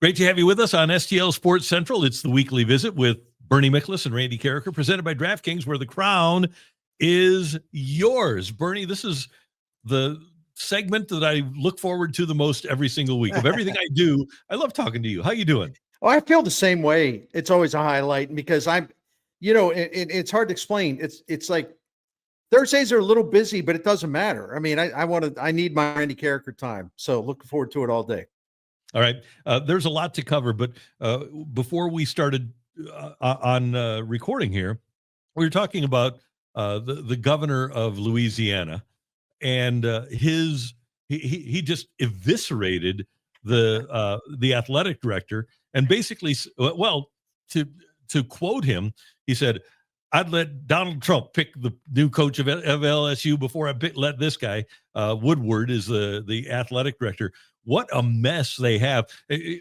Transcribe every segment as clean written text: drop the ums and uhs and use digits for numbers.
Great to have you with us on STL Sports Central. It's the weekly visit with Bernie Miklasz and Randy Karraker, presented by DraftKings, where the crown is yours. Bernie, this is the segment that I look forward to the most every single week. Of everything I do, I love talking to you. How you doing? Oh, I feel the same way. It's always a highlight because it's hard to explain. It's like Thursdays are a little busy, but it doesn't matter. I mean, I need my Randy Karraker time. So looking forward to it all day. All right. There's a lot to cover, but before we started on recording here, we were talking about the governor of Louisiana, and he just eviscerated the athletic director, and basically, well, to quote him, he said, "I'd let Donald Trump pick the new coach of LSU before I let this guy." Woodward is the athletic director. What a mess they have.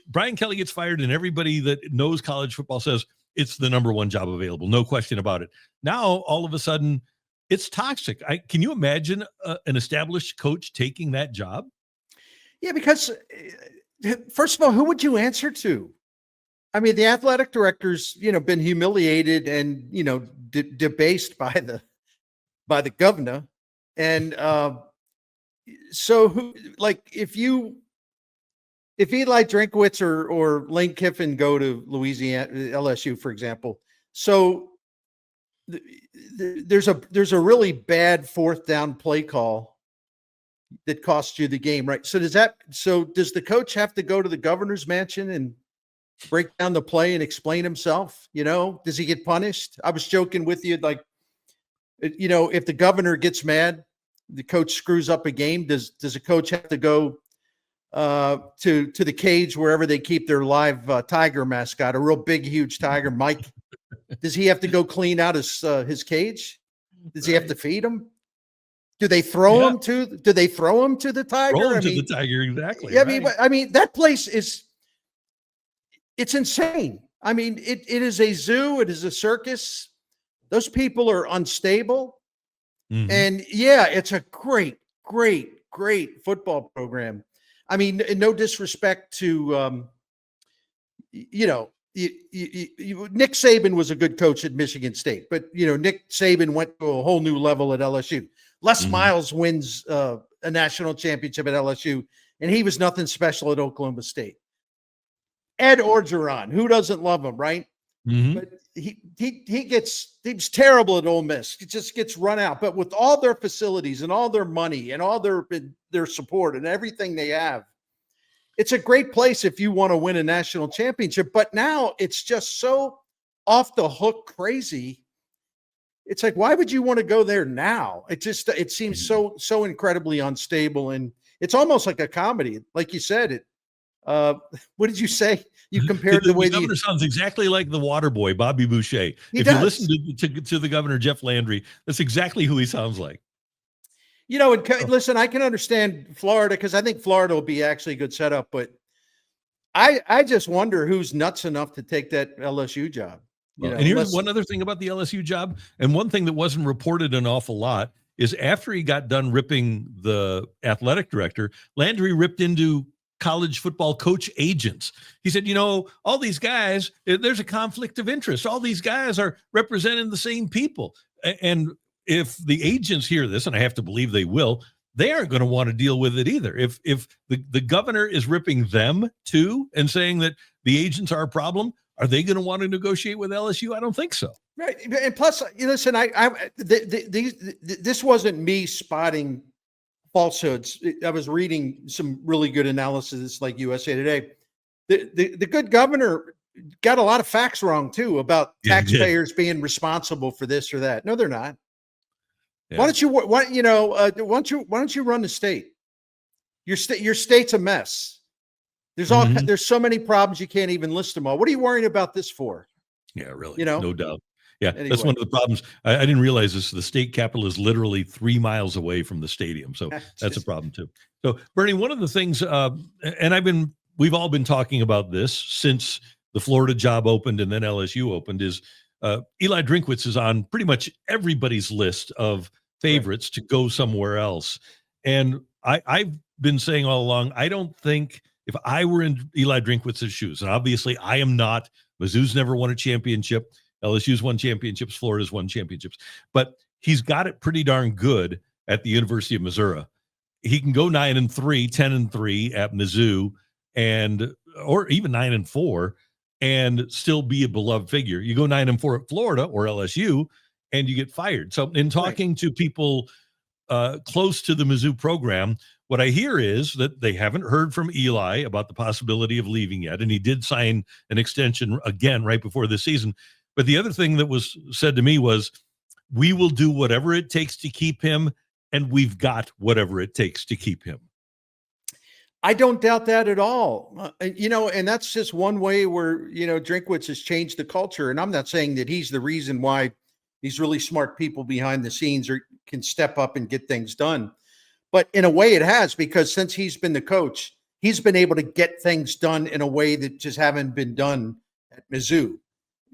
Brian Kelly gets fired, and everybody that knows college football says it's the number one job available. No question about it. Now, all of a sudden, it's toxic. Can you imagine an established coach taking that job? Yeah, because first of all, who would you answer to? I mean, the athletic director's, been humiliated and, debased by the governor. And so if Eli Drinkwitz or Lane Kiffin go to Louisiana, LSU, for example, so there's a really bad fourth down play call that costs you the game, right? So does the coach have to go to the governor's mansion and break down the play and explain himself? Does he get punished? I was joking with you, like, if the governor gets mad, the coach screws up a game, does a coach have to go to the cage wherever they keep their live tiger mascot, a real big, huge tiger, Mike? Does he have to go clean out his cage? Does he have to feed him? Do they throw him to? Do they throw him to the tiger? Throw him to the tiger, exactly. Yeah, right. I mean, that place it's insane. I mean, it is a zoo. It is a circus. Those people are unstable. Mm-hmm. And yeah, it's a great, great, great football program. I mean, no disrespect to, Nick Saban was a good coach at Michigan State, but, Nick Saban went to a whole new level at LSU. Les Miles wins a national championship at LSU, and he was nothing special at Oklahoma State. Ed Orgeron, who doesn't love him, right? Mm-hmm. But he's terrible at Ole Miss. He just gets run out. But with all their facilities and all their money and all their support and everything they have, it's a great place if you want to win a national championship. But now it's just so off the hook crazy. It's like, why would you want to go there now? It seems so incredibly unstable, and it's almost like a comedy. Like you said, what did you say? You compared the way the governor sounds exactly like the water boy, Bobby Boucher. You listen to the governor, Jeff Landry, that's exactly who he sounds like. Listen, I can understand Florida because I think Florida will be actually a good setup, but I just wonder who's nuts enough to take that LSU job. And here's one other thing about the LSU job, and one thing that wasn't reported an awful lot is after he got done ripping the athletic director, Landry ripped into college football coach agents. He said, all these guys, there's a conflict of interest. All these guys are representing the same people. And if the agents hear this, and I have to believe they will, they aren't going to want to deal with it either. If the governor is ripping them too and saying that the agents are a problem, are they going to want to negotiate with LSU? I don't think so. Right. And plus, listen, this wasn't me spotting falsehoods. I was reading some really good analysis like USA Today. The good governor got a lot of facts wrong too about taxpayers being responsible for this or that. No, they're not. Yeah. Why don't you run the state? Your state's a mess. There's so many problems you can't even list them all. What are you worrying about this for? Yeah, really. No doubt. Yeah, anyway. That's one of the problems. I didn't realize this. The state capitol is literally 3 miles away from the stadium. So that's a problem too. So Bernie, one of the things, and we've all been talking about this since the Florida job opened and then LSU opened, is Eli Drinkwitz is on pretty much everybody's list of favorites to go somewhere else. And I've been saying all along, I don't think if I were in Eli Drinkwitz's shoes, and obviously I am not, Mizzou's never won a championship. LSU's won championships. Florida's won championships. But he's got it pretty darn good at the University of Missouri. He can go 9-3, 10-3 at Mizzou, or even 9-4, and still be a beloved figure. You go 9-4 at Florida or LSU, and you get fired. So in talking to people close to the Mizzou program, what I hear is that they haven't heard from Eli about the possibility of leaving yet. And he did sign an extension again right before the season. But the other thing that was said to me was, we will do whatever it takes to keep him, and we've got whatever it takes to keep him. I don't doubt that at all. And that's just one way where, Drinkwitz has changed the culture. And I'm not saying that he's the reason why these really smart people behind the scenes can step up and get things done. But in a way it has, because since he's been the coach, he's been able to get things done in a way that just haven't been done at Mizzou.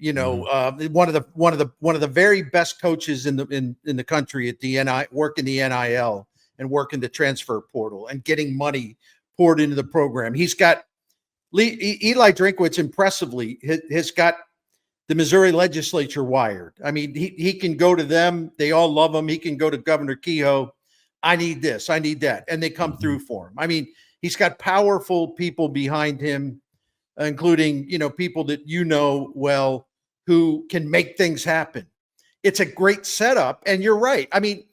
One of the very best coaches in the country at working the NIL and working the transfer portal and getting money poured into the program. He's got Eli Drinkwitz impressively has got the Missouri legislature wired. I mean, he can go to them. They all love him. He can go to Governor Kehoe. I need this, I need that. And they come through for him. I mean, he's got powerful people behind him, including, people that well, who can make things happen. It's a great setup. And you're right. I mean,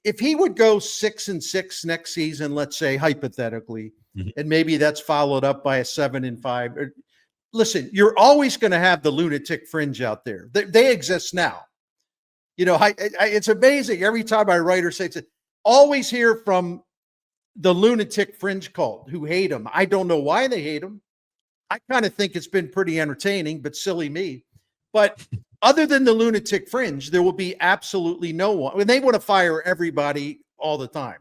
if he would go 6-6 next season, let's say hypothetically, and maybe that's followed up by a 7-5. Listen, you're always going to have the lunatic fringe out there. They exist now. It's amazing. Every time I write or say it, always hear from the lunatic fringe cult who hate him. I don't know why they hate him. I kind of think it's been pretty entertaining, but silly me. But other than the lunatic fringe, there will be absolutely no one. When they want to fire everybody all the time.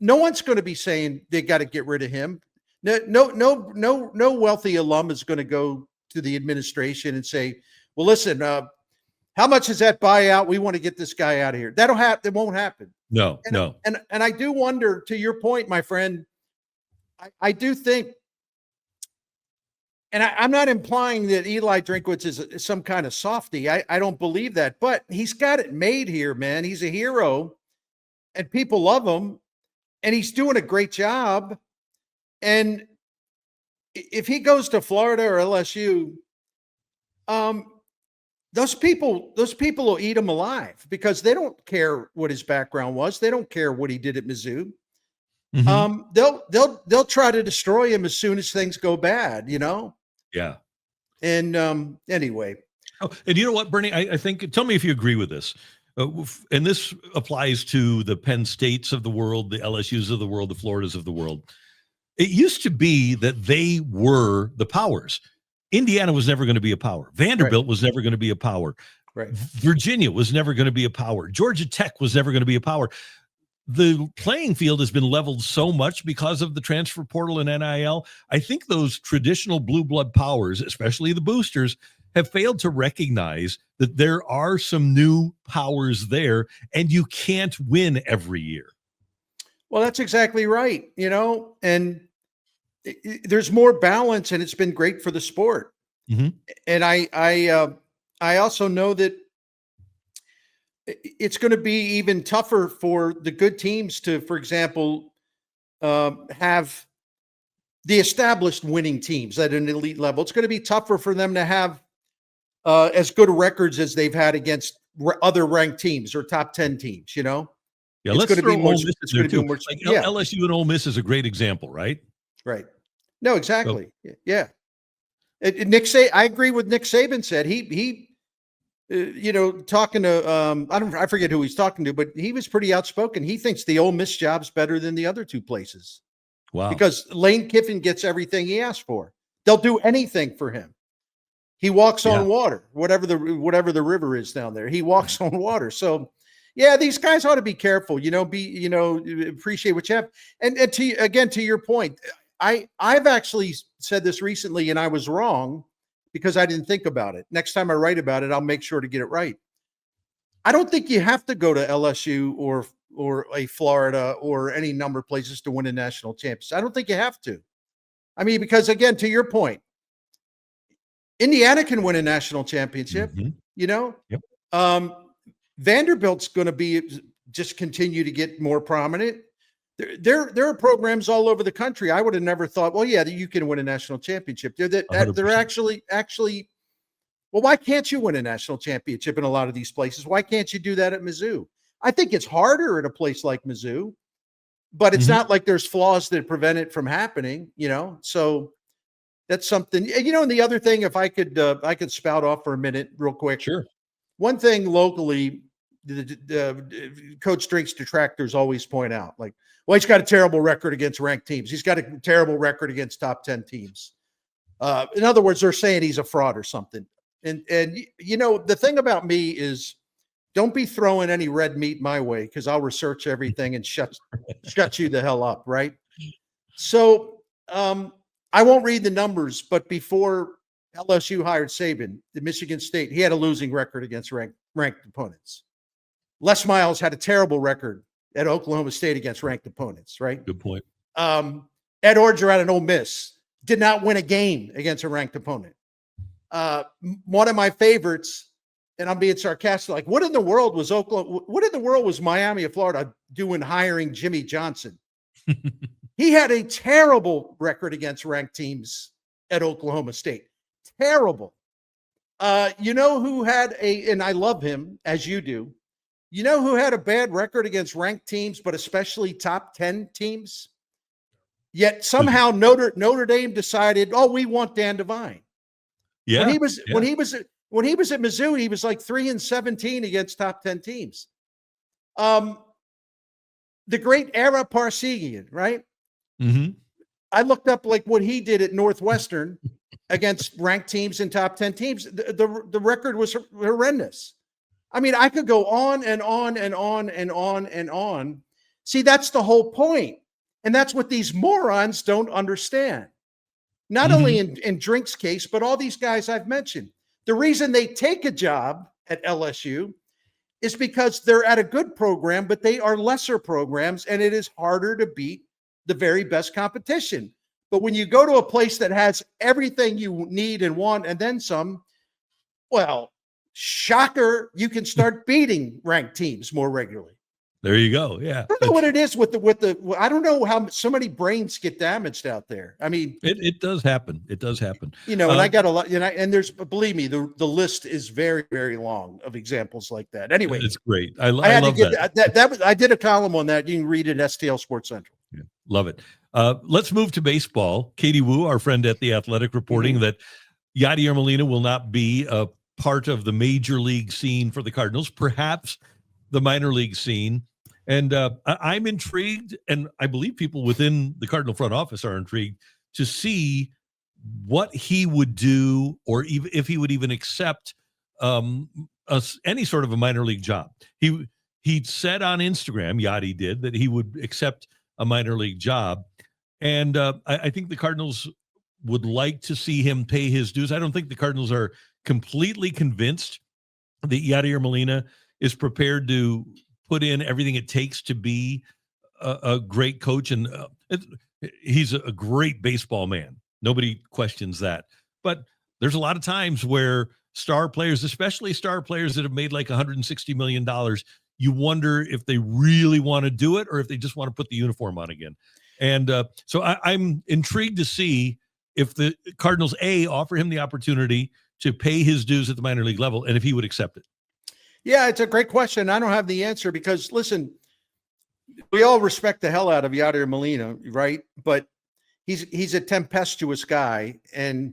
No one's going to be saying they got to get rid of him. No wealthy alum is going to go to the administration and say, well, listen, how much is that buyout? We want to get this guy out of here. That won't happen. No. And I do wonder, to your point, my friend, I do think, and I'm not implying that Eli Drinkwitz is some kind of softy. I don't believe that, but he's got it made here, man. He's a hero and people love him and he's doing a great job. And if he goes to Florida or LSU, those people will eat him alive because they don't care what his background was. They don't care what he did at Mizzou. They'll try to destroy him as soon as things go bad, Yeah. And anyway. Oh, and you know what, Bernie, I think, tell me if you agree with this. And this applies to the Penn States of the world, the LSUs of the world, the Floridas of the world. It used to be that they were the powers. Indiana was never going to be a power. Vanderbilt was never going to be a power. Right. Virginia was never going to be a power. Georgia Tech was never going to be a power. The playing field has been leveled so much because of the transfer portal and NIL. I think those traditional blue blood powers, especially the boosters, have failed to recognize that there are some new powers there and you can't win every year. Well, that's exactly right. And there's more balance and it's been great for the sport. And I also know that it's going to be even tougher for the good teams to, for example, have the established winning teams at an elite level. It's going to be tougher for them to have as good records as they've had against other ranked teams or top 10 teams, Yeah, let's going to be more. It's going to be more. Like LSU and Ole Miss is a great example, right? Right. No, exactly. So, yeah. I agree with Nick Saban said. He talking to I forget who he's talking to, but he was pretty outspoken. He thinks the Ole Miss job's better than the other two places. Wow. Because Lane Kiffin gets everything he asked for. They'll do anything for him. He walks on water, whatever the river is down there. He walks on water. So yeah, these guys ought to be careful, appreciate what you have. And to your point, I've actually said this recently and I was wrong because I didn't think about it. Next time I write about it, I'll make sure to get it right. I don't think you have to go to LSU or a Florida or any number of places to win a national championship. I don't think you have to. I mean, because again, to your point, Indiana can win a national championship, you know? Yep. Vanderbilt's going to be just continue to get more prominent. There are programs all over the country. I would have never thought, well, yeah, you can win a national championship. They're actually, well, why can't you win a national championship in a lot of these places? Why can't you do that at Mizzou? I think it's harder at a place like Mizzou, but it's not like there's flaws that prevent it from happening, you know? So that's something, you know, and the other thing, if I could spout off for a minute real quick. Sure. One thing locally, the Coach Drink's detractors always point out, like, well, he's got a terrible record against ranked teams. He's got a terrible record against top 10 teams. In other words, they're saying he's a fraud or something. And you know, the thing about me is don't be throwing any red meat my way, because I'll research everything and shut you the hell up, right? So I won't read the numbers, but before LSU hired Saban, the Michigan State, he had a losing record against ranked opponents. Les Miles had a terrible record at Oklahoma State against ranked opponents, right? Good point. Ed Orgeron at Ole Miss did not win a game against a ranked opponent. One of my favorites, and I'm being sarcastic, like, what in the world was Miami of Florida doing hiring Jimmy Johnson? He had a terrible record against ranked teams at Oklahoma State. Terrible. You know who had and I love him as you do. You know who had a bad record against ranked teams, but especially top 10 teams? Yet somehow Notre Dame decided, oh, we want Dan Devine. Yeah. When he was at Mizzou, he was like 3-17 against top 10 teams. The great Ara Parsegian, right? I looked up like what he did at Northwestern against ranked teams and top 10 teams. The record was horrendous. I mean, I could go on and on and on and on and on. See, that's the whole point. And that's what these morons don't understand. Not only in Drink's case, but all these guys I've mentioned. The reason they take a job at LSU is because they're at a good program, but they are lesser programs, and it is harder to beat the very best competition. But when you go to a place that has everything you need and want and then some, well, shocker, you can start beating ranked teams more regularly. There you go. Yeah. I don't know what it is with the I don't know how so many brains get damaged out there. I mean, it does happen. It does happen. You know, and I got a lot, you know, and there's, believe me, the list is very, very long of examples like that. Anyway, it's great. I love that. I did a column on that. You can read it at STL Sports Central. Yeah, love it. Let's move to baseball. Katie Wu, our friend at The Athletic, reporting that Yadier Molina will not be a part of the major league scene for the Cardinals, perhaps the minor league scene. And I'm intrigued, and I believe people within the Cardinal front office are intrigued to see what he would do, or even if he would even accept any sort of a minor league job. He said on Instagram, Yadi did, that he would accept a minor league job. And I think the Cardinals would like to see him pay his dues. I don't think the Cardinals are completely convinced that Yadier Molina is prepared to put in everything it takes to be a great coach. And he's a great baseball man. Nobody questions that. But there's a lot of times where star players, especially star players that have made like $160 million, you wonder if they really want to do it or if they just want to put the uniform on again. And so I'm intrigued to see if the Cardinals, offer him the opportunity to pay his dues at the minor league level, and if he would accept it. Yeah, it's a great question. I don't have the answer because, listen, we all respect the hell out of Yadier Molina, right? But he's a tempestuous guy, and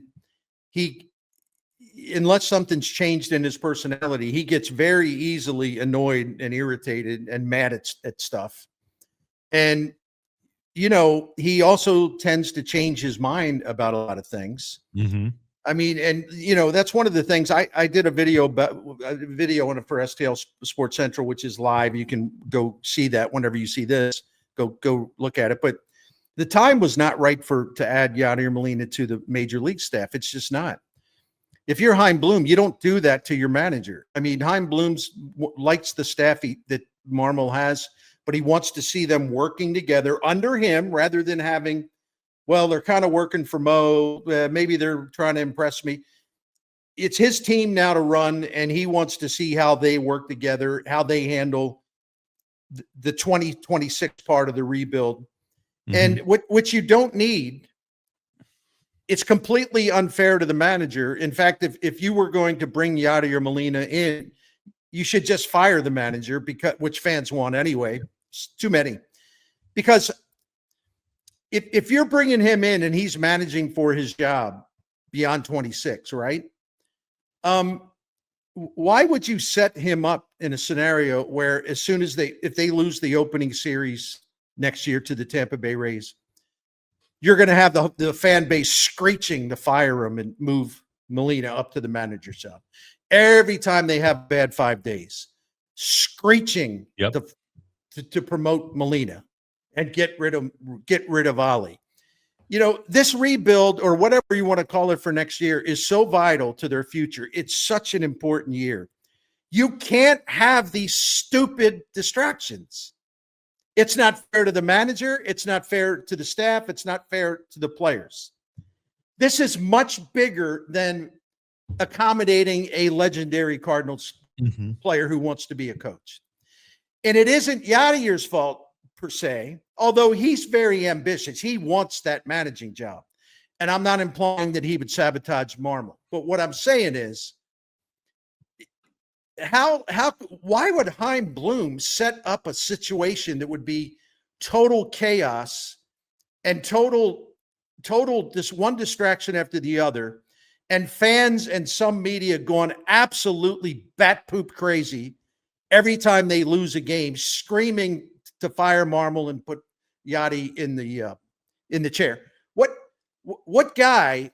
unless something's changed in his personality, he gets very easily annoyed and irritated and mad at stuff. And, you know, he also tends to change his mind about a lot of things. I mean, and, you know, that's one of the things I did a video on it for STL Sports Central, which is live. You can go see that whenever you see this, go look at it. But the time was not right to add Yadier Molina to the major league staff. It's just not. If you're Chaim Bloom, you don't do that to your manager. I mean, Chaim Bloom likes the staff that Marmol has, but he wants to see them working together under him rather than having, well, they're kind of working for Mo. Maybe they're trying to impress me. It's his team now to run, and he wants to see how they work together, how they handle the 2026 part of the rebuild. And what you don't need, it's completely unfair to the manager. In fact, if you were going to bring Yadier Molina in, you should just fire the manager, because which fans want anyway. It's too many. Because if you're bringing him in and he's managing for his job beyond 26, right? Why would you set him up in a scenario where as soon as if they lose the opening series next year to the Tampa Bay Rays, you're going to have the fan base screeching to fire him and move Molina up to the manager's job? Every time they have bad 5 days, screeching to promote Molina and get rid of Ali. You know, this rebuild, or whatever you want to call it, for next year is so vital to their future. It's such an important year. You can't have these stupid distractions. It's not fair to the manager. It's not fair to the staff. It's not fair to the players. This is much bigger than accommodating a legendary Cardinals player who wants to be a coach. And it isn't Yadier's fault per se, although he's very ambitious. He wants that managing job. And I'm not implying that he would sabotage Marmol. But what I'm saying is, why would Chaim Bloom set up a situation that would be total chaos and total this one distraction after the other, and fans and some media going absolutely bat poop crazy every time they lose a game, screaming to fire Marmol and put Yadi in the chair? What guy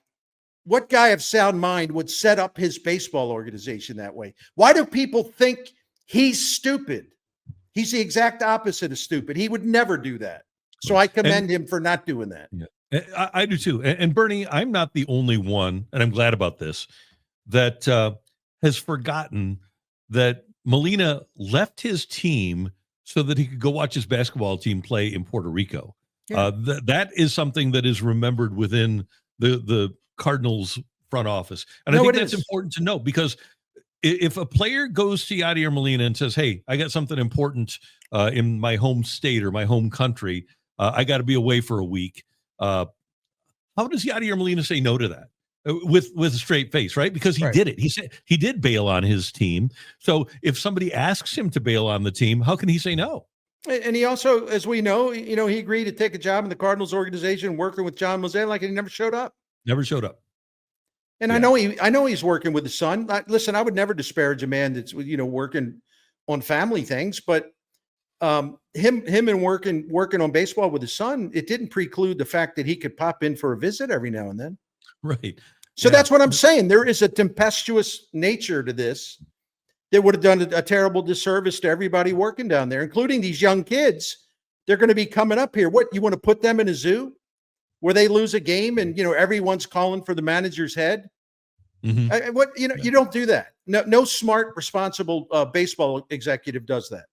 of sound mind would set up his baseball organization that way? Why do people think he's stupid? He's the exact opposite of stupid. He would never do that. So I commend him for not doing that. Yeah, I do too. And Bernie, I'm not the only one, and I'm glad about this, that has forgotten that Molina left his team so that he could go watch his basketball team play in Puerto Rico. Yeah. That is something that is remembered within the Cardinals front office. And I think that's important to know, because if a player goes to Yadier Molina and says, hey, I got something important in my home state or my home country, I got to be away for a week. How does Yadier Molina say no to that with a straight face, right? Because he did it. He said he did bail on his team. So if somebody asks him to bail on the team, how can he say no? And he also, as we know, he agreed to take a job in the Cardinals organization, working with John Mozeliak, like he never showed up. Never showed up. And yeah. I know he's working with his son. Listen, I would never disparage a man that's working on family things, but him and working on baseball with his son, it didn't preclude the fact that he could pop in for a visit every now and then. Right. So that's what I'm saying. There is a tempestuous nature to this that would have done a terrible disservice to everybody working down there, including these young kids. They're going to be coming up here. What, you want to put them in a zoo where they lose a game and everyone's calling for the manager's head? Mm-hmm. You don't do that. No smart, responsible baseball executive does that.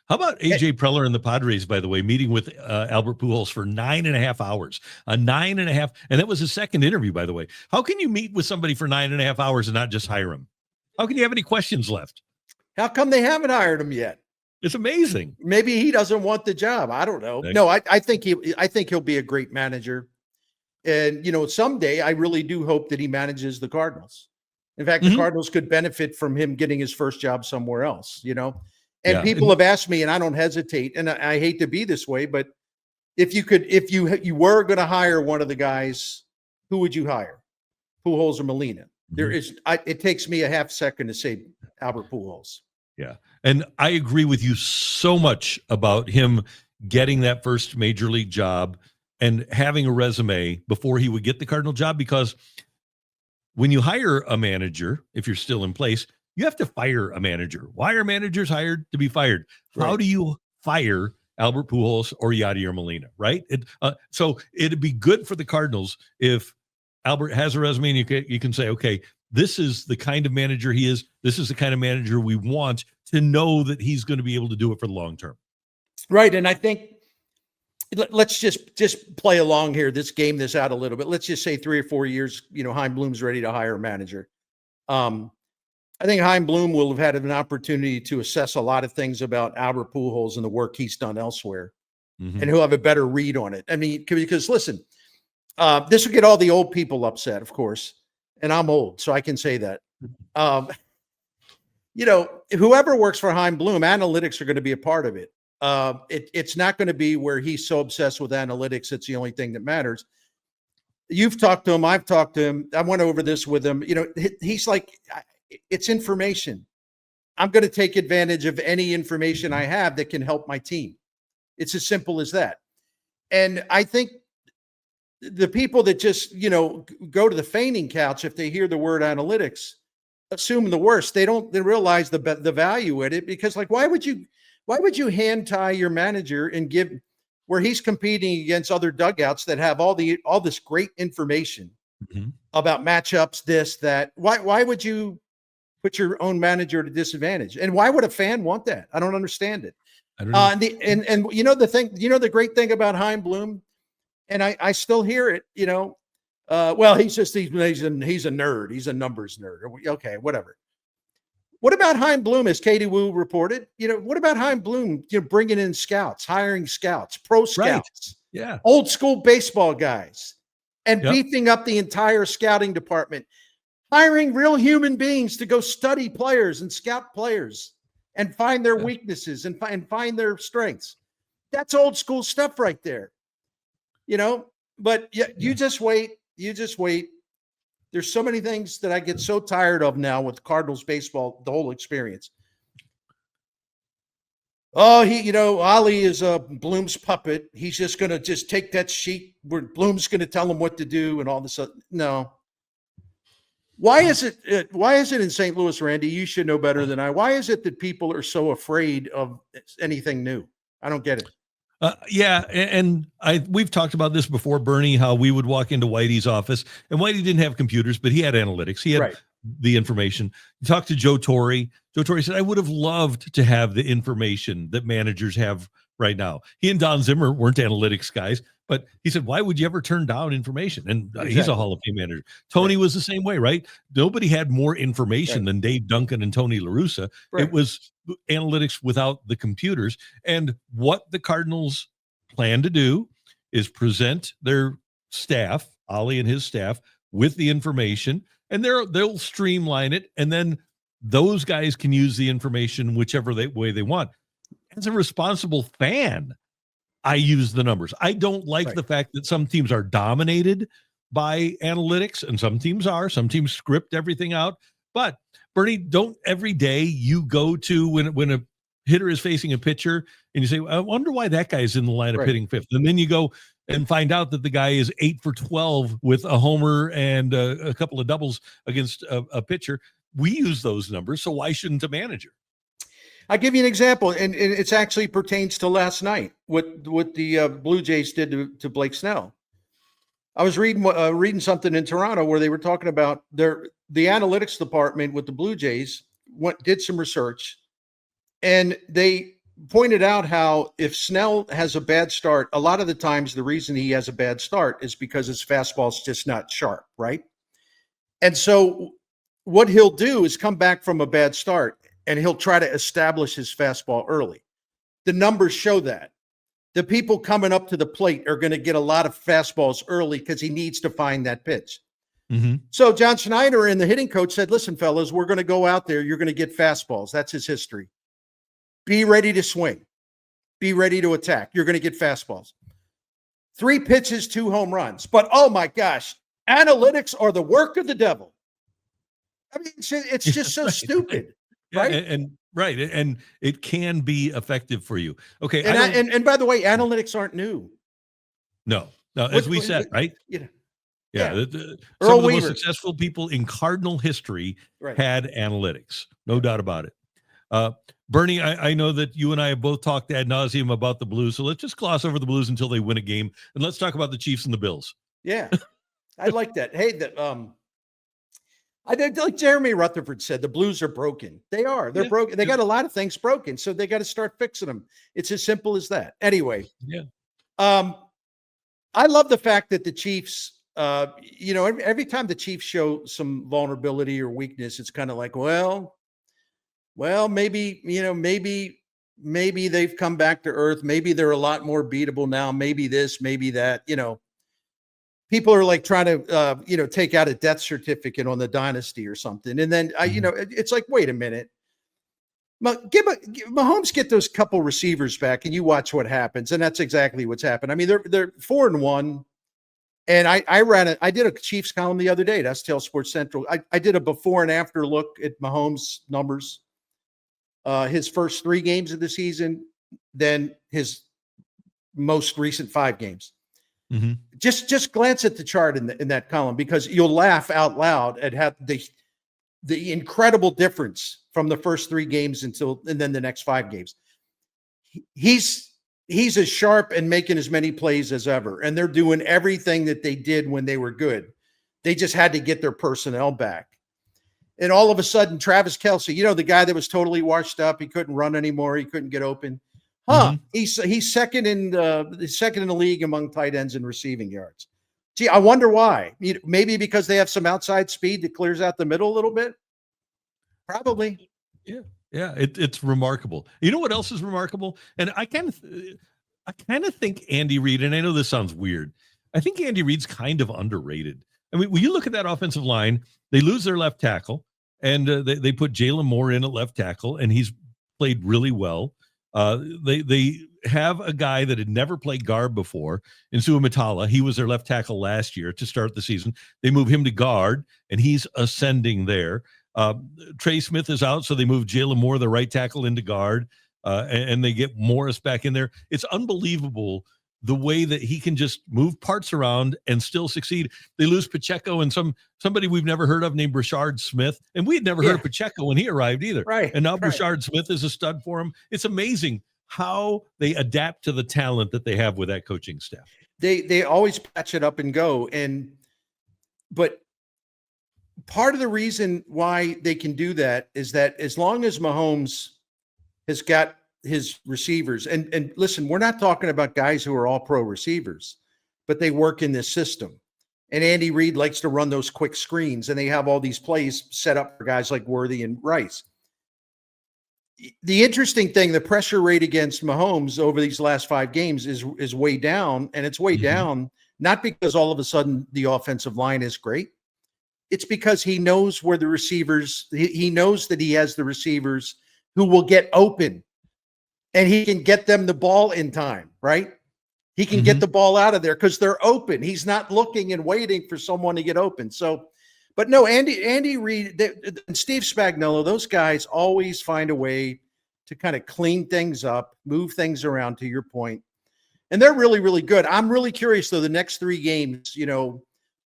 How about AJ Preller and the Padres, by the way, meeting with Albert Pujols for 9.5 hours, 9.5. And that was his second interview, by the way. How can you meet with somebody for 9.5 hours and not just hire him? How can you have any questions left? How come they haven't hired him yet? It's amazing. Maybe he doesn't want the job. I don't know. No, I think he'll be a great manager. And, someday I really do hope that he manages the Cardinals. In fact, the Cardinals could benefit from him getting his first job somewhere else, And people have asked me, and I don't hesitate, and I hate to be this way, but if you were going to hire one of the guys, who would you hire? Pujols or Molina? It takes me a half second to say Albert Pujols. Yeah. And I agree with you so much about him getting that first major league job and having a resume before he would get the Cardinal job, because when you hire a manager, if you're still in place, you have to fire a manager. Why are managers hired? To be fired. Right. How do you fire Albert Pujols or Yadier Molina, right? So it'd be good for the Cardinals if Albert has a resume and you can say, okay, this is the kind of manager he is. This is the kind of manager we want, to know that he's going to be able to do it for the long term. Right. And I think let's just play along here. Game this out a little bit. Let's just say 3 or 4 years, Chaim Bloom's ready to hire a manager. I think Chaim Bloom will have had an opportunity to assess a lot of things about Albert Pujols and the work he's done elsewhere. And he'll have a better read on it. I mean, because listen, this will get all the old people upset, of course. And I'm old, so I can say that. Whoever works for Chaim Bloom, analytics are going to be a part of it. It's not going to be where he's so obsessed with analytics. It's the only thing that matters. You've talked to him. I've talked to him. I went over this with him. He's like, it's information. I'm going to take advantage of any information I have that can help my team. It's as simple as that. And I think the people that just, go to the fainting couch, if they hear the word analytics, assume the worst. They realize the value in it, because why would you hand tie your manager and give where he's competing against other dugouts that have all this great information about matchups, this, that. Why would you put your own manager at a disadvantage? And why would a fan want that? I don't understand it. I don't know. And the great thing about Chaim Bloom, and I still hear it, well, he's a nerd. He's a numbers nerd. Okay, whatever. What about Chaim Bloom, as Katie Wu reported? What about Chaim Bloom, bringing in scouts, hiring scouts, pro scouts, yeah, old school baseball guys, and beefing up the entire scouting department, hiring real human beings to go study players and scout players and find their weaknesses and find their strengths. That's old school stuff right there. But you just wait. There's so many things that I get so tired of now with Cardinals baseball, the whole experience. Oh, Ali is a Bloom's puppet. He's just going to take that sheet where Bloom's going to tell him what to do and all this. No. Why is it in St. Louis, Randy? You should know better than I. Why is it that people are so afraid of anything new? I don't get it. We've talked about this before, Bernie, how we would walk into Whitey's office, and Whitey didn't have computers, but he had analytics. He had the information. You talked to Joe Torre. Joe Torre said, I would have loved to have the information that managers have right now. He and Don Zimmer weren't analytics guys, but he said, why would you ever turn down information? And he's a Hall of Fame manager. Tony was the same way, right? Nobody had more information than Dave Duncan and Tony La Russa. It was analytics without the computers. And what the Cardinals plan to do is present their staff, Ollie and his staff, with the information, and they'll streamline it. And then those guys can use the information whichever way they want. As a responsible fan, I use the numbers. I don't like the fact that some teams are dominated by analytics, and some teams script everything out. But Bernie, don't every day you go to when a hitter is facing a pitcher and you say, I wonder why that guy's in the lineup hitting fifth. And then you go and find out that the guy is 8 for 12 with a homer and a couple of doubles against a pitcher. We use those numbers. So why shouldn't a manager? I'll give you an example, and it actually pertains to last night, what the Blue Jays did to Blake Snell. I was reading something in Toronto where they were talking about the analytics department with the Blue Jays did some research, and they pointed out how if Snell has a bad start, a lot of the times the reason he has a bad start is because his fastball's just not sharp, right? And so what he'll do is come back from a bad start, and he'll try to establish his fastball early. The numbers show that. The people coming up to the plate are going to get a lot of fastballs early because he needs to find that pitch. So John Schneider and the hitting coach said, listen, fellas, we're going to go out there. You're going to get fastballs. That's his history. Be ready to swing. Be ready to attack. You're going to get fastballs. 3 pitches, 2 home runs. But, oh, my gosh, analytics are the work of the devil. I mean, it's just so stupid. Right. And it can be effective for you. Okay. And by the way, analytics aren't new. No, as we said, right? Some of the most successful people in Cardinal history had analytics. No doubt about it. Bernie, I know that you and I have both talked ad nauseum about the Blues. So let's just gloss over the Blues until they win a game. And let's talk about the Chiefs and the Bills. Yeah. I like that. Hey, I think, like Jeremy Rutherford said, the Blues are broken. They are. They're broken. They got a lot of things broken, so they got to start fixing them. It's as simple as that. Anyway, I love the fact that the Chiefs, every time the Chiefs show some vulnerability or weakness, it's kind of like, well, maybe they've come back to earth. Maybe they're a lot more beatable now. Maybe this, maybe that. People are like trying to, take out a death certificate on the dynasty or something. And then, it's like, wait a minute. Mahomes get those couple receivers back and you watch what happens. And that's exactly what's happened. I mean, they're 4-1. And I did a Chiefs column the other day. That's Tail Sports Central. I did a before and after look at Mahomes' numbers. His first 3 games of the season, then his most recent 5 games. Mm-hmm. Just glance at the chart in that column, because you'll laugh out loud at how the incredible difference from the first 3 games and then the next 5 games. He's as sharp and making as many plays as ever, and they're doing everything that they did when they were good. They just had to get their personnel back. And all of a sudden, Travis Kelce, the guy that was totally washed up, he couldn't run anymore, he couldn't get open. Mm-hmm. He's second in the league among tight ends in receiving yards. Gee, I wonder why. Maybe because they have some outside speed that clears out the middle a little bit. Probably. Yeah. It's remarkable. You know what else is remarkable? And I kind of think Andy Reid, and I know this sounds weird, I think Andy Reid's kind of underrated. I mean, when you look at that offensive line, they lose their left tackle, and they put Jalen Moore in at left tackle, and he's played really well. They have a guy that had never played guard before, Insua Matala. He was their left tackle last year to start the season. They move him to guard, and he's ascending there. Trey Smith is out, so they move Jalen Moore, the right tackle, into guard, and they get Morris back in there. It's unbelievable the way that he can just move parts around and still succeed. They lose Pacheco and somebody we've never heard of named Brashard Smith, and we had never heard of Pacheco when he arrived either. Right. And now Brashard Smith is a stud for him. It's amazing how they adapt to the talent that they have with that coaching staff. They always patch it up and go. But part of the reason why they can do that is that as long as Mahomes has got his receivers, and listen, we're not talking about guys who are all pro receivers, but they work in this system. And Andy Reid likes to run those quick screens, and they have all these plays set up for guys like Worthy and Rice. The interesting thing, the pressure rate against Mahomes over these last 5 games is way down, and it's way down, not because all of a sudden the offensive line is great. It's because he knows where the receivers, he knows that he has the receivers who will get open, and he can get them the ball in time, right? He can get the ball out of there because they're open. He's not looking and waiting for someone to get open. So, but no, Andy Reid and Steve Spagnuolo, those guys always find a way to kind of clean things up, move things around, to your point. And they're really, really good. I'm really curious, though, the next 3 games,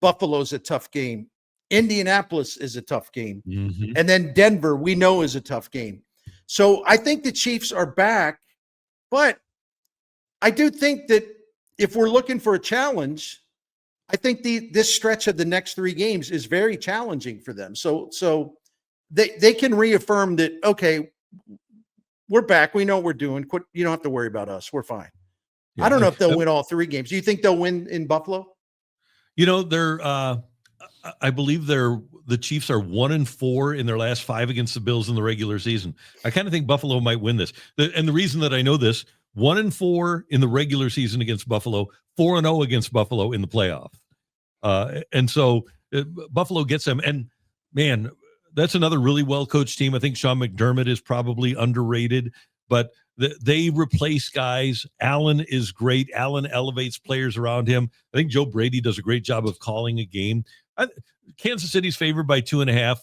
Buffalo's a tough game. Indianapolis is a tough game. And then Denver, we know, is a tough game. So I think the Chiefs are back, but I do think that if we're looking for a challenge, I think this stretch of the next 3 games is very challenging for them. So they can reaffirm that, okay, we're back. We know what we're doing. You don't have to worry about us. We're fine. Yeah, I don't know if they'll win all 3 games. Do you think they'll win in Buffalo? They're I believe the Chiefs are 1-4 in their last 5 against the Bills in the regular season. I kind of think Buffalo might win this. And the reason that I know this, 1-4 in the regular season against Buffalo, 4-0 against Buffalo in the playoff. And so Buffalo gets them. And man, that's another really well-coached team. I think Sean McDermott is probably underrated, but they replace guys. Allen is great. Allen elevates players around him. I think Joe Brady does a great job of calling a game. Kansas City's favored by 2.5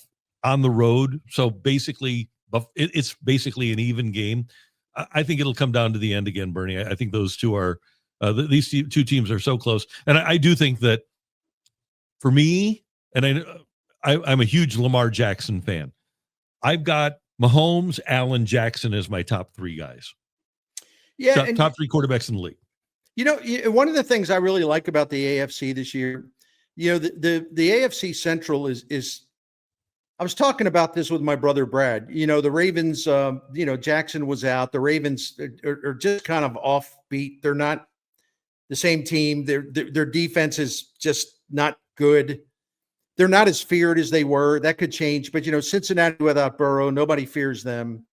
on the road. So basically, it's basically an even game. I think it'll come down to the end again, Bernie. I think those two are, these 2 teams are so close. And I do think that for me, and I'm a huge Lamar Jackson fan. I've got Mahomes, Allen, Jackson as my top 3 guys. Yeah. Top 3 quarterbacks in the league. One of the things I really like about the AFC this year, the AFC Central is I was talking about this with my brother Brad. The Ravens, Jackson was out. The Ravens are just kind of offbeat. They're not the same team. Their defense is just not good. They're not as feared as they were. That could change. But, Cincinnati without Burrow, nobody fears them.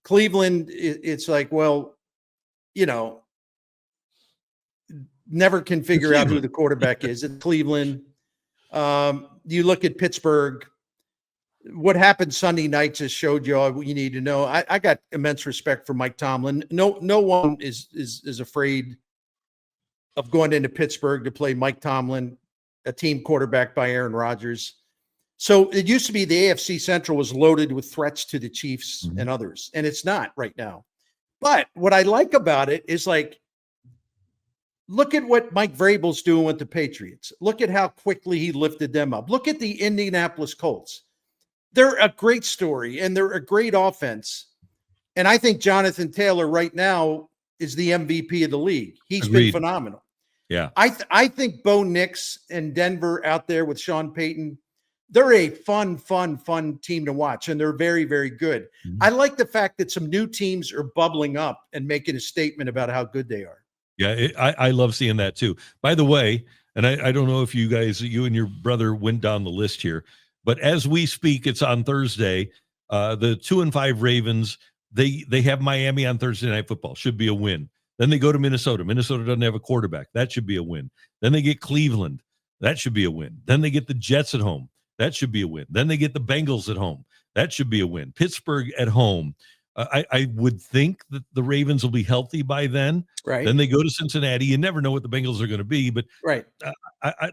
Cleveland, it's like, well, never can figure out who the quarterback is. It's Cleveland. You look at Pittsburgh. What happened Sunday night just showed you all what you need to know. I got immense respect for Mike Tomlin. No one is afraid of going into Pittsburgh to play Mike Tomlin, a team quarterback by Aaron Rodgers. So it used to be the AFC Central was loaded with threats to the Chiefs and others, and it's not right now. But what I like about it is, like, look at what Mike Vrabel's doing with the Patriots. Look at how quickly he lifted them up. Look at the Indianapolis Colts. They're a great story, and they're a great offense. And I think Jonathan Taylor right now is the MVP of the league. He's been phenomenal. Yeah. I think Bo Nix and Denver out there with Sean Payton, they're a fun team to watch, and they're very, very good. I like the fact that some new teams are bubbling up and making a statement about how good they are. Yeah, I love seeing that too. By the way, and I don't know if you and your brother went down the list here, but as we speak, it's on Thursday. The 2-5 Ravens, they have Miami on Thursday Night Football. Should be a win. Then they go to Minnesota. Minnesota doesn't have a quarterback. That should be a win. Then they get Cleveland. That should be a win. Then they get the Jets at home. That should be a win. Then they get the Bengals at home. That should be a win. Pittsburgh at home. I would think that the Ravens will be healthy by then. Right. Then they go to Cincinnati. You never know what the Bengals are going to be, but right.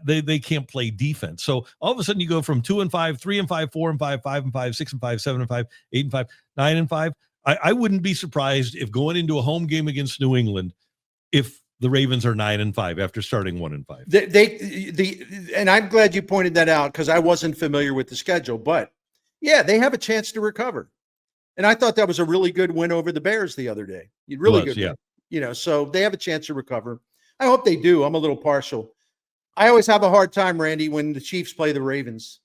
They can't play defense. So all of a sudden you go from 2-5, 3-5, 4-5, 5-5, 6-5, 7-5, 8-5, 9-5. I wouldn't be surprised if going into a home game against New England, if the Ravens are 9-5 after starting 1-5. And I'm glad you pointed that out, because I wasn't familiar with the schedule, but yeah, they have a chance to recover. And I thought that was a really good win over the Bears the other day. Really good. Yeah. Win. So they have a chance to recover. I hope they do. I'm a little partial. I always have a hard time, Randy, when the Chiefs play the Ravens.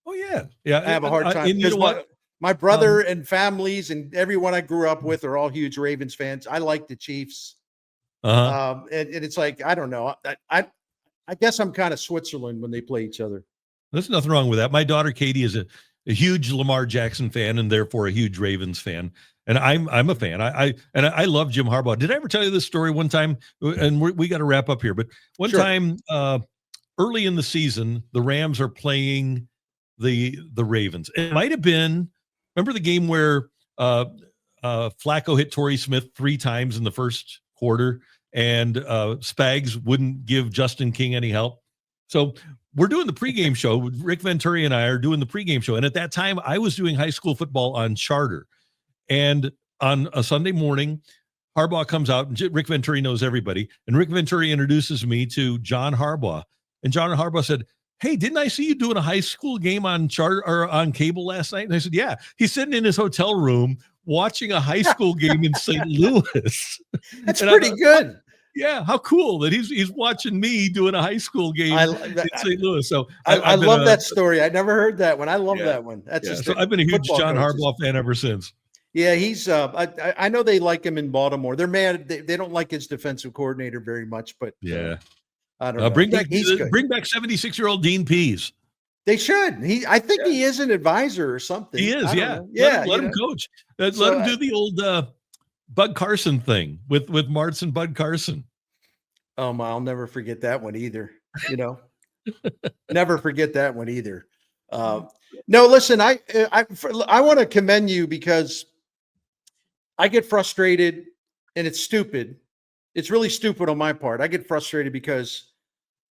Oh yeah. Yeah. I have a hard time because my brother and families and everyone I grew up with are all huge Ravens fans. I like the Chiefs. And it's like, I don't know. I guess I'm kind of Switzerland when they play each other. There's nothing wrong with that. My daughter Katie is a huge Lamar Jackson fan and therefore a huge Ravens fan. And I'm a fan. I love Jim Harbaugh. Did I ever tell you this story one time? And we got to wrap up here. But one time early in the season, the Rams are playing the Ravens. It might have been, remember the game where Flacco hit Torrey Smith 3 times in the first quarter and Spags wouldn't give Justin King any help? So we're doing the pregame show. Rick Venturi and I are doing the pregame show. And at that time, I was doing high school football on Charter. And on a Sunday morning, Harbaugh comes out, and Rick Venturi knows everybody. And Rick Venturi introduces me to John Harbaugh. And John Harbaugh said, "Hey, didn't I see you doing a high school game on Charter or on cable last night?" And I said, "Yeah." He's sitting in his hotel room watching a high school game in St. Louis. That's pretty good. Yeah, how cool that he's watching me doing a high school game in St. Louis. So I love that story. I never heard that one. I love that one. That's just so I've been a huge John Harbaugh fan ever since. Yeah, he's. I know they like him in Baltimore. They're mad. They don't like his defensive coordinator very much. But yeah, I don't know. Bring back 76-year-old Dean Pease. They should. I think he is an advisor or something. He is. Yeah. Yeah. Let him coach. Let him do the old Bud Carson thing with Martz and Bud Carson. Oh my! I'll never forget that one either. Never forget that one either. No, listen. I want to commend you because I get frustrated, and it's stupid. It's really stupid on my part. I get frustrated because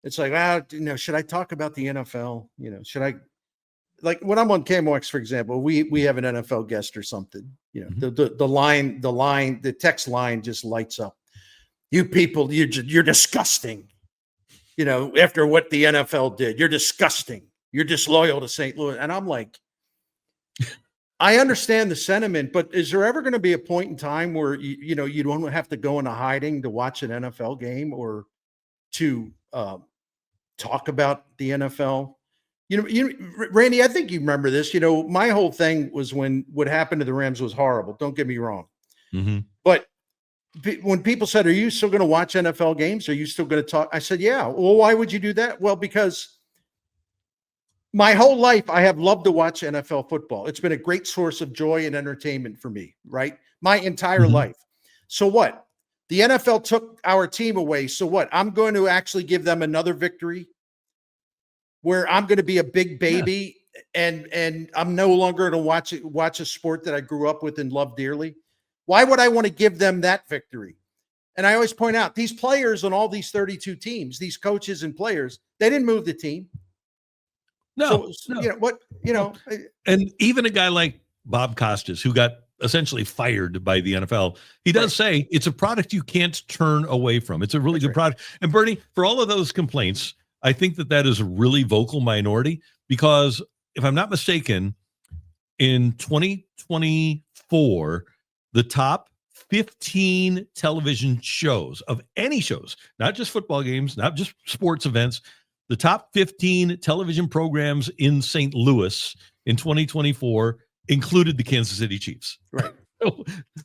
it's like, should I talk about the NFL? Should I, like when I'm on KMOX, for example, we have an NFL guest or something. The text line just lights up. You people, you're disgusting. After what the NFL did, you're disgusting. You're disloyal to St. Louis. And I'm like, I understand the sentiment, but is there ever going to be a point in time where you don't have to go into hiding to watch an NFL game or to talk about the NFL? Randy, I think you remember this. My whole thing was when what happened to the Rams was horrible. Don't get me wrong. Mm-hmm. But when people said, "Are you still going to watch NFL games? Are you still going to talk?" I said, "Yeah." Well, why would you do that? Well, because my whole life I have loved to watch NFL football. It's been a great source of joy and entertainment for me, right? My entire life. So what? The NFL took our team away. So what? I'm going to actually give them another victory where I'm going to be a big baby and I'm no longer going to watch a sport that I grew up with and love dearly. Why would I want to give them that victory? And I always point out these players on all these 32 teams, these coaches and players, they didn't move the team. No. And even a guy like Bob Costas, who got essentially fired by the NFL, he does say it's a product you can't turn away from. It's a really good product. And Bernie, for all of those complaints, I think that is a really vocal minority, because if I'm not mistaken, in 2024, the top 15 television shows of any shows, not just football games, not just sports events, the top 15 television programs in St. Louis in 2024 included the Kansas City Chiefs. Right.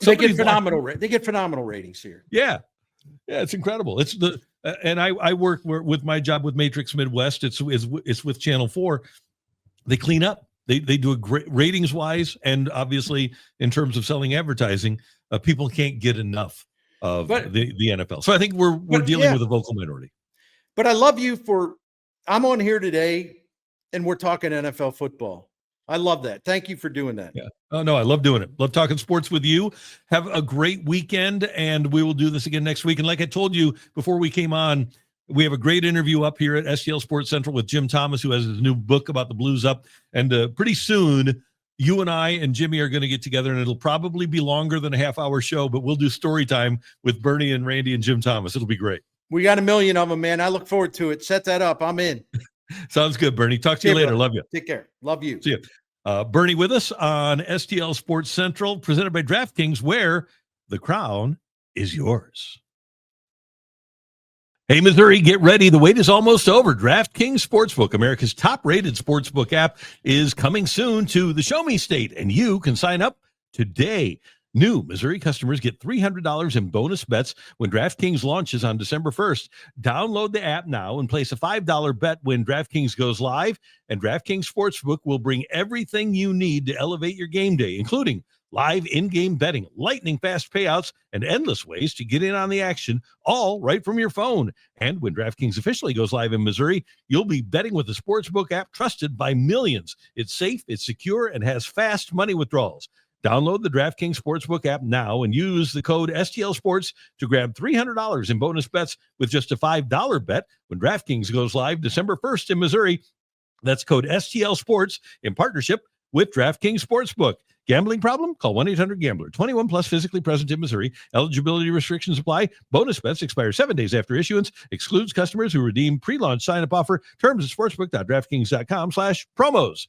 They get phenomenal ratings here. Yeah. Yeah, it's incredible. It's and I work with my job with Matrix Midwest. It's with Channel 4. They clean up. They do a great ratings wise, and obviously in terms of selling advertising, people can't get enough of the NFL. So I think we're dealing with a vocal minority. But I love you I'm on here today and we're talking NFL football. I love that. Thank you for doing that. Yeah. Oh, no, I love doing it. Love talking sports with you. Have a great weekend, and we will do this again next week. And like I told you before we came on, we have a great interview up here at STL Sports Central with Jim Thomas, who has his new book about the Blues up. And pretty soon, you and I and Jimmy are going to get together, and it'll probably be longer than a half-hour show, but we'll do story time with Bernie and Randy and Jim Thomas. It'll be great. We got a million of them, man. I look forward to it. Set that up. I'm in. Sounds good, Bernie. Talk to you later. Brother. Love you. Take care. Love you. See you. Bernie with us on STL Sports Central, presented by DraftKings, where the crown is yours. Hey, Missouri, get ready. The wait is almost over. DraftKings Sportsbook, America's top-rated sportsbook app, is coming soon to the Show Me State, and you can sign up today. New Missouri customers get $300 in bonus bets when DraftKings launches on December 1st. Download the app now and place a $5 bet when DraftKings goes live, and DraftKings Sportsbook will bring everything you need to elevate your game day, including live in-game betting, lightning-fast payouts, and endless ways to get in on the action, all right from your phone. And when DraftKings officially goes live in Missouri, you'll be betting with the Sportsbook app trusted by millions. It's safe, it's secure, and has fast money withdrawals. Download the DraftKings Sportsbook app now and use the code STL Sports to grab $300 in bonus bets with just a $5 bet when DraftKings goes live December 1st in Missouri. That's code STL Sports in partnership with DraftKings Sportsbook. Gambling problem? Call 1-800-GAMBLER. 21 plus, physically present in Missouri. Eligibility restrictions apply. Bonus bets expire 7 days after issuance. Excludes customers who redeem pre-launch sign-up offer. Terms at sportsbook.draftkings.com/promos.